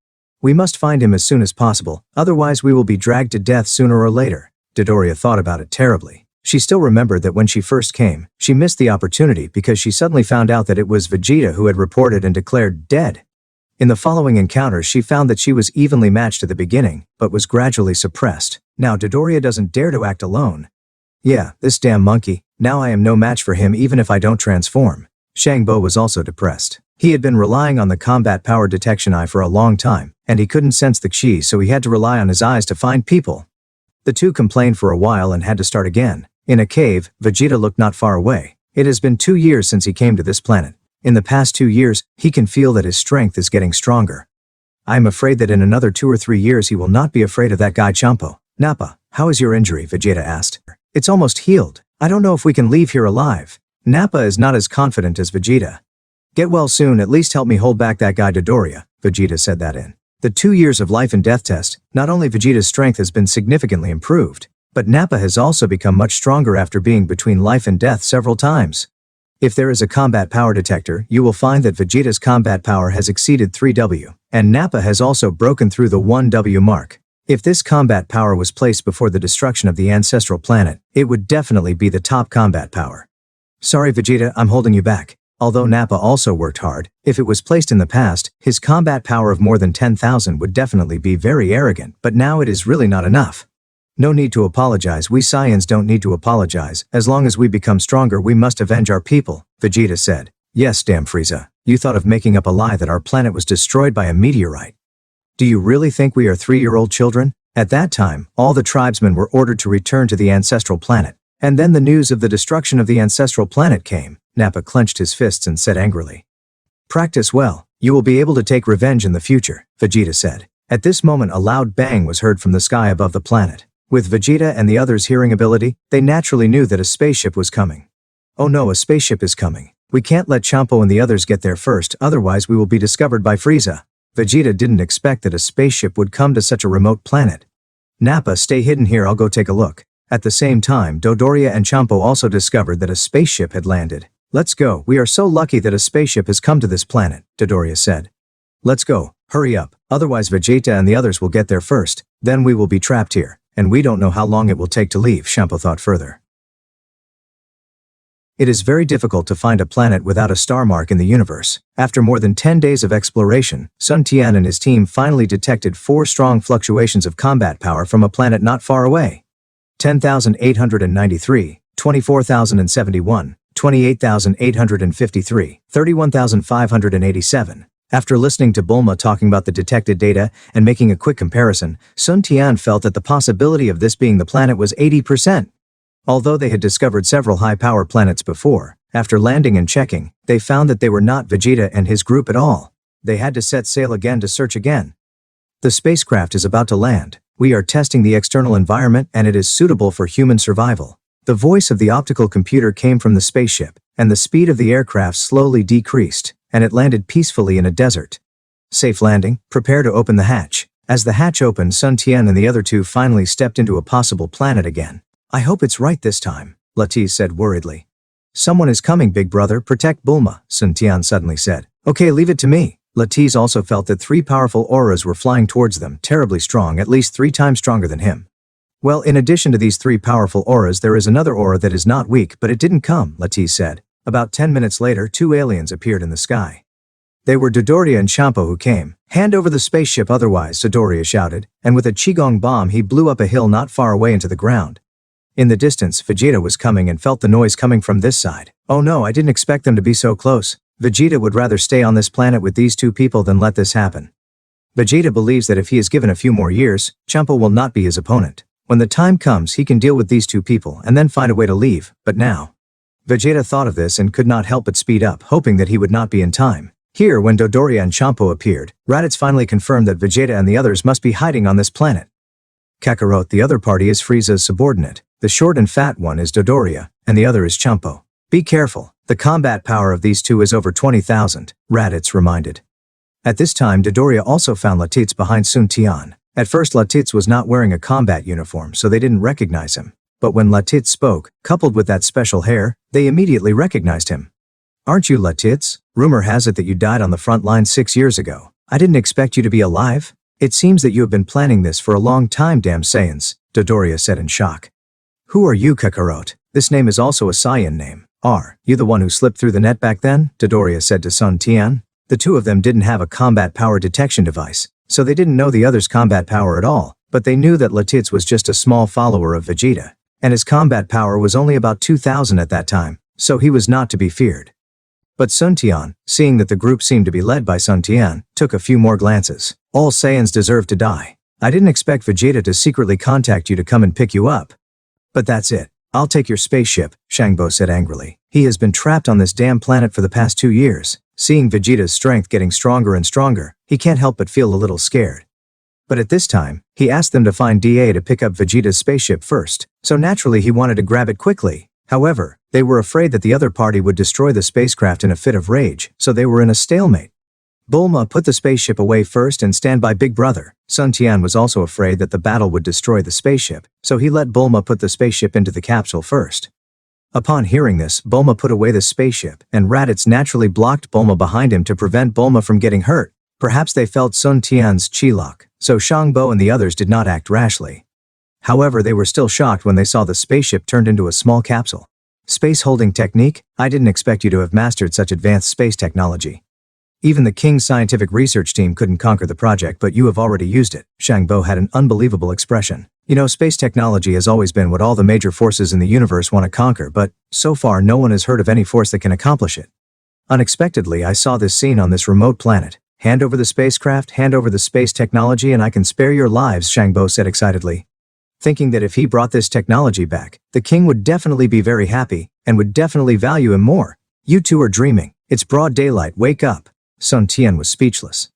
We must find him as soon as possible, otherwise we will be dragged to death sooner or later. Dodoria thought about it terribly. She still remembered that when she first came, she missed the opportunity because she suddenly found out that it was Vegeta who had reported and declared dead. In the following encounters, she found that she was evenly matched at the beginning, but was gradually suppressed. Now Dodoria doesn't dare to act alone. Yeah, this damn monkey, now I am no match for him even if I don't transform. Shangbo was also depressed. He had been relying on the combat power detection eye for a long time, and he couldn't sense the chi, so he had to rely on his eyes to find people. The 2 complained for a while and had to start again. In a cave, Vegeta looked not far away. It has been 2 years since he came to this planet. In the past 2 years, he can feel that his strength is getting stronger. I am afraid that in another 2 or 3 years he will not be afraid of that guy Champo. Nappa, how is your injury? Vegeta asked. It's almost healed. I don't know if we can leave here alive. Nappa is not as confident as Vegeta. Get well soon, at least help me hold back that guy Dodoria, Vegeta said that in the 2 years of life and death test. Not only Vegeta's strength has been significantly improved, but Nappa has also become much stronger after being between life and death several times. If there is a combat power detector, you will find that Vegeta's combat power has exceeded 3W, and Nappa has also broken through the 1W mark. If this combat power was placed before the destruction of the ancestral planet, it would definitely be the top combat power. Sorry Vegeta, I'm holding you back. Although Nappa also worked hard, if it was placed in the past, his combat power of more than 10,000 would definitely be very arrogant, but now it is really not enough. No need to apologize, we Saiyans don't need to apologize, as long as we become stronger we must avenge our people, Vegeta said. Yes, damn Frieza, you thought of making up a lie that our planet was destroyed by a meteorite. Do you really think we are 3-year-old children? At that time, all the tribesmen were ordered to return to the ancestral planet. And then the news of the destruction of the ancestral planet came. Nappa clenched his fists and said angrily. Practice well, you will be able to take revenge in the future, Vegeta said. At this moment a loud bang was heard from the sky above the planet. With Vegeta and the others' hearing ability, they naturally knew that a spaceship was coming. Oh no, a spaceship is coming. We can't let Champo and the others get there first, otherwise we will be discovered by Frieza. Vegeta didn't expect that a spaceship would come to such a remote planet. Nappa, stay hidden here, I'll go take a look. At the same time, Dodoria and Champo also discovered that a spaceship had landed. Let's go, we are so lucky that a spaceship has come to this planet, Dodoria said. Let's go, hurry up, otherwise Vegeta and the others will get there first, then we will be trapped here, and we don't know how long it will take to leave, Champo thought further. It is very difficult to find a planet without a star mark in the universe. After more than 10 days of exploration, Sun Tian and his team finally detected 4 strong fluctuations of combat power from a planet not far away. 10,893, 24,071, 28,853, 31,587. After listening to Bulma talking about the detected data and making a quick comparison, Sun Tian felt that the possibility of this being the planet was 80%. Although they had discovered several high-power planets before, after landing and checking, they found that they were not Vegeta and his group at all. They had to set sail again to search again. The spacecraft is about to land. We are testing the external environment and it is suitable for human survival. The voice of the optical computer came from the spaceship, and the speed of the aircraft slowly decreased, and it landed peacefully in a desert. Safe landing, prepare to open the hatch. As the hatch opened, Sun Tian and the other 2 finally stepped into a possible planet again. I hope it's right this time, Latiz said worriedly. Someone is coming, big brother, protect Bulma, Sun Tian suddenly said. Okay, leave it to me. Latiz also felt that 3 powerful auras were flying towards them, terribly strong, at least 3 times stronger than him. Well, in addition to these 3 powerful auras there is another aura that is not weak, but it didn't come, Latiz said. About 10 minutes later 2 aliens appeared in the sky. They were Dodoria and Champo who came. Hand over the spaceship otherwise, Dodoria shouted, and with a Qigong bomb he blew up a hill not far away into the ground. In the distance, Vegeta was coming and felt the noise coming from this side. Oh no, I didn't expect them to be so close. Vegeta would rather stay on this planet with these 2 people than let this happen. Vegeta believes that if he is given a few more years, Champo will not be his opponent. When the time comes he can deal with these 2 people and then find a way to leave, but now. Vegeta thought of this and could not help but speed up, hoping that he would not be in time. Here, when Dodoria and Champo appeared, Raditz finally confirmed that Vegeta and the others must be hiding on this planet. Kakarot, the other party is Frieza's subordinate. The short and fat one is Dodoria, and the other is Champo. Be careful, the combat power of these 2 is over 20,000, Raditz reminded. At this time Dodoria also found Latiz behind Sun Tian. At first Latiz was not wearing a combat uniform so they didn't recognize him. But when Latiz spoke, coupled with that special hair, they immediately recognized him. Aren't you Latiz? Rumor has it that you died on the front line 6 years ago. I didn't expect you to be alive. It seems that you have been planning this for a long time, damn Saiyans, Dodoria said in shock. Who are you, Kakarot? This name is also a Saiyan name. Are you the one who slipped through the net back then? Dodoria said to Sun Tian. The 2 of them didn't have a combat power detection device, so they didn't know the other's combat power at all, but they knew that Latiz was just a small follower of Vegeta, and his combat power was only about 2,000 at that time, so he was not to be feared. But Sun Tian, seeing that the group seemed to be led by Sun Tian, took a few more glances. All Saiyans deserve to die. I didn't expect Vegeta to secretly contact you to come and pick you up. But that's it. I'll take your spaceship, Shangbo said angrily. He has been trapped on this damn planet for the past 2 years. Seeing Vegeta's strength getting stronger and stronger, he can't help but feel a little scared. But at this time, he asked them to find DA to pick up Vegeta's spaceship first, so naturally he wanted to grab it quickly. However, they were afraid that the other party would destroy the spacecraft in a fit of rage, so they were in a stalemate. Bulma put the spaceship away first and stand by Big Brother. Sun Tian was also afraid that the battle would destroy the spaceship, so he let Bulma put the spaceship into the capsule first. Upon hearing this, Bulma put away the spaceship, and Raditz naturally blocked Bulma behind him to prevent Bulma from getting hurt. Perhaps they felt Sun Tian's chi lock, so Shangbo and the others did not act rashly. However, they were still shocked when they saw the spaceship turned into a small capsule. Space holding technique? I didn't expect you to have mastered such advanced space technology. Even the King's scientific research team couldn't conquer the project, but you have already used it. Shangbo had an unbelievable expression. You know, space technology has always been what all the major forces in the universe want to conquer, but so far no one has heard of any force that can accomplish it. Unexpectedly, I saw this scene on this remote planet. Hand over the spacecraft, hand over the space technology, and I can spare your lives, Shangbo said excitedly. Thinking that if he brought this technology back, the king would definitely be very happy, and would definitely value him more. You two are dreaming. It's broad daylight, wake up. Sun Tian was speechless.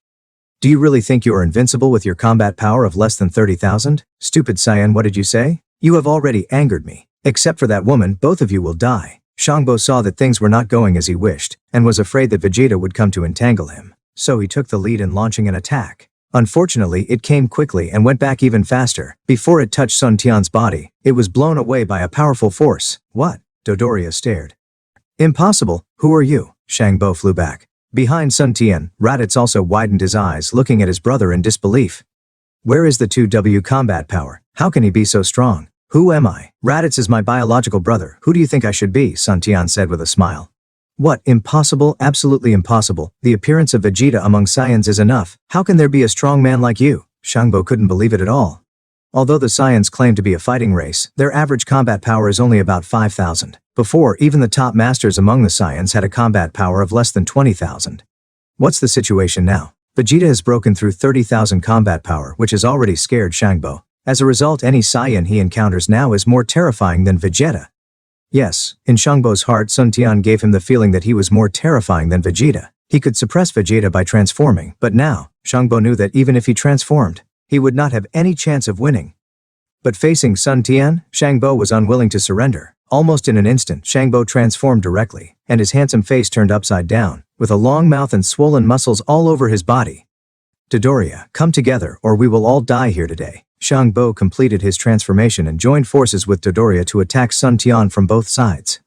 Do you really think you are invincible with your combat power of less than 30,000? Stupid Cyan, what did you say? You have already angered me. Except for that woman, both of you will die. Shangbo saw that things were not going as he wished, and was afraid that Vegeta would come to entangle him. So he took the lead in launching an attack. Unfortunately, it came quickly and went back even faster. Before it touched Sun Tian's body, it was blown away by a powerful force. What? Dodoria stared. Impossible. Who are you? Shangbo flew back. Behind Sun Tian, Raditz also widened his eyes, looking at his brother in disbelief. Where is the 2W combat power? How can he be so strong? Who am I? Raditz is my biological brother. Who do you think I should be? Sun Tian said with a smile. What? Impossible? Absolutely impossible. The appearance of Vegeta among Saiyans is enough. How can there be a strong man like you? Shangbo couldn't believe it at all. Although the Saiyans claim to be a fighting race, their average combat power is only about 5,000. Before, even the top masters among the Saiyans had a combat power of less than 20,000. What's the situation now? Vegeta has broken through 30,000 combat power, which has already scared Shangbo. As a result, any Saiyan he encounters now is more terrifying than Vegeta. Yes, in Shangbo's heart, Sun Tian gave him the feeling that he was more terrifying than Vegeta. He could suppress Vegeta by transforming, but now, Shangbo knew that even if he transformed, he would not have any chance of winning. But facing Sun Tian, Shangbo was unwilling to surrender. Almost in an instant, Shangbo transformed directly, and his handsome face turned upside down, with a long mouth and swollen muscles all over his body. Dodoria, come together, or we will all die here today. Shangbo completed his transformation and joined forces with Dodoria to attack Sun Tian from both sides.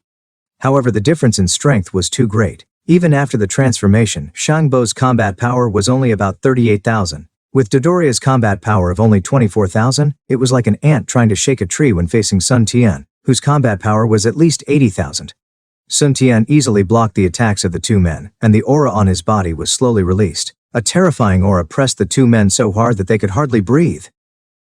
However, the difference in strength was too great. Even after the transformation, Shangbo's combat power was only about 38,000. With Dodoria's combat power of only 24,000, it was like an ant trying to shake a tree when facing Sun Tian, whose combat power was at least 80,000. Sun Tian easily blocked the attacks of the two men, and the aura on his body was slowly released. A terrifying aura pressed the two men so hard that they could hardly breathe.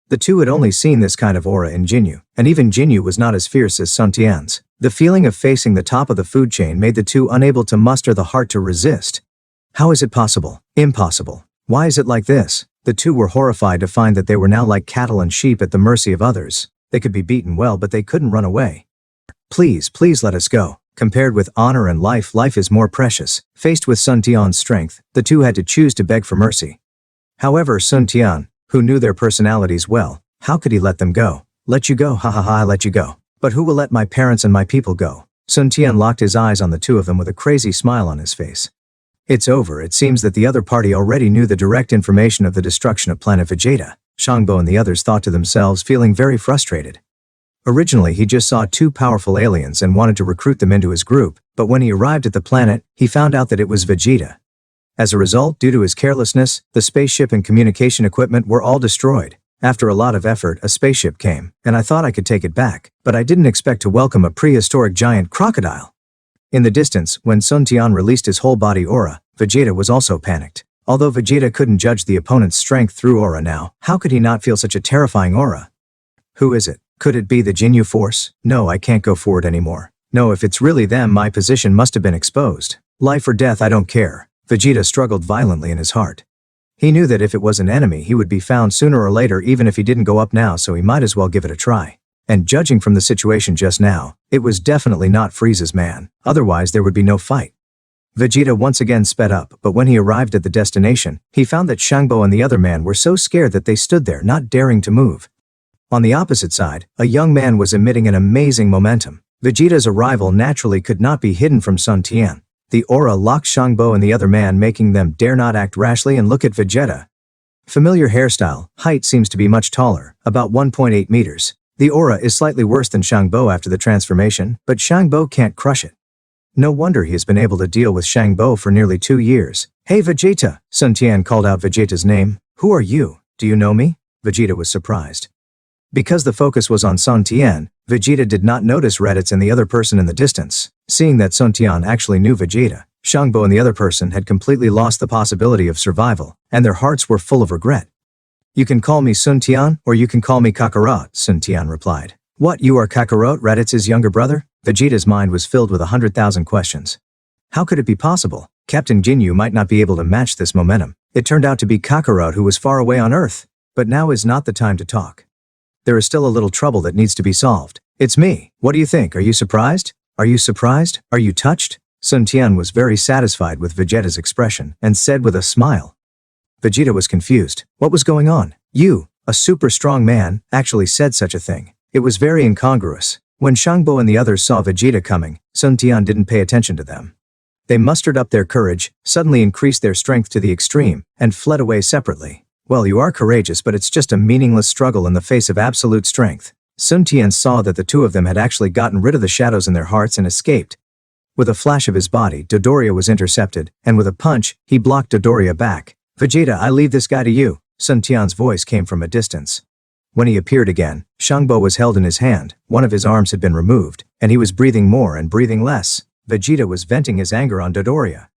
The two had only seen this kind of aura in Jinyu, and even Jinyu was not as fierce as Sun Tian's. The feeling of facing the top of the food chain made the two unable to muster the heart to resist. How is it possible? Impossible. Why is it like this? The two were horrified to find that they were now like cattle and sheep at the mercy of others. They could be beaten well, but they couldn't run away. Please, please let us go. Compared with honor and life, life is more precious. Faced with Sun Tian's strength, the two had to choose to beg for mercy. However, Sun Tian, who knew their personalities well, how could he let them go? Let you go, ha ha ha, I let you go. But who will let my parents and my people go? Sun Tian locked his eyes on the two of them with a crazy smile on his face. It's over. It seems that the other party already knew the direct information of the destruction of planet Vegeta. Shangbo and the others thought to themselves, feeling very frustrated. Originally, he just saw two powerful aliens and wanted to recruit them into his group, but when he arrived at the planet, he found out that it was Vegeta. As a result, due to his carelessness, the spaceship and communication equipment were all destroyed. After a lot of effort, a spaceship came, and I thought I could take it back, but I didn't expect to welcome a prehistoric giant crocodile. In the distance, when Sun Tian released his whole body aura, Vegeta was also panicked. Although Vegeta couldn't judge the opponent's strength through aura now, how could he not feel such a terrifying aura? Who is it? Could it be the Jinyu force? No, I can't go forward anymore. No, if it's really them, my position must have been exposed. Life or death, I don't care. Vegeta struggled violently in his heart. He knew that if it was an enemy, he would be found sooner or later even if he didn't go up now, so he might as well give it a try. And judging from the situation just now, it was definitely not Frieza's man. Otherwise, there would be no fight. Vegeta once again sped up, but when he arrived at the destination, he found that Shangbo and the other man were so scared that they stood there, not daring to move. On the opposite side, a young man was emitting an amazing momentum. Vegeta's arrival naturally could not be hidden from Sun Tian. The aura locked Shangbo and the other man, making them dare not act rashly and look at Vegeta. Familiar hairstyle, height seems to be much taller, about 1.8 meters. The aura is slightly worse than Shangbo after the transformation, but Shangbo can't crush it. No wonder he has been able to deal with Shangbo for nearly 2 years. Hey Vegeta! Sun Tian called out Vegeta's name. Who are you? Do you know me? Vegeta was surprised. Because the focus was on Sun Tian, Vegeta did not notice Raditz and the other person in the distance. Seeing that Sun Tian actually knew Vegeta, Shangbo and the other person had completely lost the possibility of survival, and their hearts were full of regret. You can call me Sun Tian, or you can call me Kakarot, Sun Tian replied. What, you are Kakarot, Raditz's younger brother? Vegeta's mind was filled with 100,000 questions. How could it be possible? Captain Ginyu might not be able to match this momentum. It turned out to be Kakarot who was far away on Earth. But now is not the time to talk. There is still a little trouble that needs to be solved. It's me. What do you think? Are you surprised? Are you surprised? Are you touched? Sun Tian was very satisfied with Vegeta's expression and said with a smile. Vegeta was confused. What was going on? You, a super strong man, actually said such a thing. It was very incongruous. When Shangbo and the others saw Vegeta coming, Sun Tian didn't pay attention to them. They mustered up their courage, suddenly increased their strength to the extreme, and fled away separately. Well, you are courageous, but it's just a meaningless struggle in the face of absolute strength. Sun Tian saw that the two of them had actually gotten rid of the shadows in their hearts and escaped. With a flash of his body, Dodoria was intercepted, and with a punch, he blocked Dodoria back. Vegeta, I leave this guy to you. Sun Tian's voice came from a distance. When he appeared again, Shangbo was held in his hand, one of his arms had been removed, and he was breathing more and breathing less. Vegeta was venting his anger on Dodoria.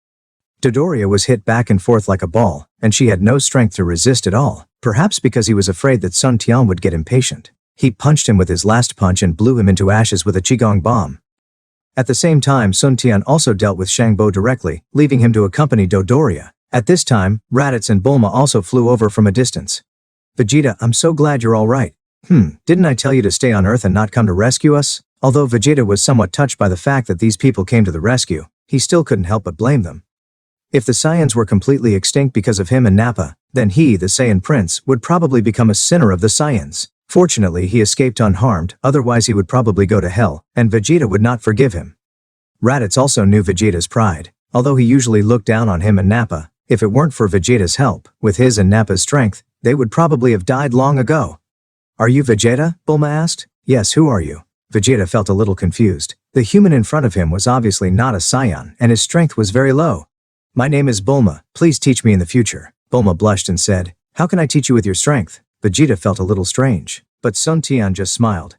Dodoria was hit back and forth like a ball, and she had no strength to resist at all, perhaps because he was afraid that Sun Tian would get impatient. He punched him with his last punch and blew him into ashes with a Qigong bomb. At the same time, Sun Tian also dealt with Shangbo directly, leaving him to accompany Dodoria. At this time, Raditz and Bulma also flew over from a distance. Vegeta, I'm so glad you're all right. Didn't I tell you to stay on Earth and not come to rescue us? Although Vegeta was somewhat touched by the fact that these people came to the rescue, he still couldn't help but blame them. If the Saiyans were completely extinct because of him and Nappa, then he, the Saiyan Prince, would probably become a sinner of the Saiyans. Fortunately, he escaped unharmed, otherwise he would probably go to hell, and Vegeta would not forgive him. Raditz also knew Vegeta's pride, although he usually looked down on him and Nappa. If it weren't for Vegeta's help, with his and Nappa's strength, they would probably have died long ago. Are you Vegeta? Bulma asked. Yes, who are you? Vegeta felt a little confused. The human in front of him was obviously not a Saiyan, and his strength was very low. My name is Bulma, please teach me in the future. Bulma blushed and said, how can I teach you with your strength? Vegeta felt a little strange, but Sun Tian just smiled.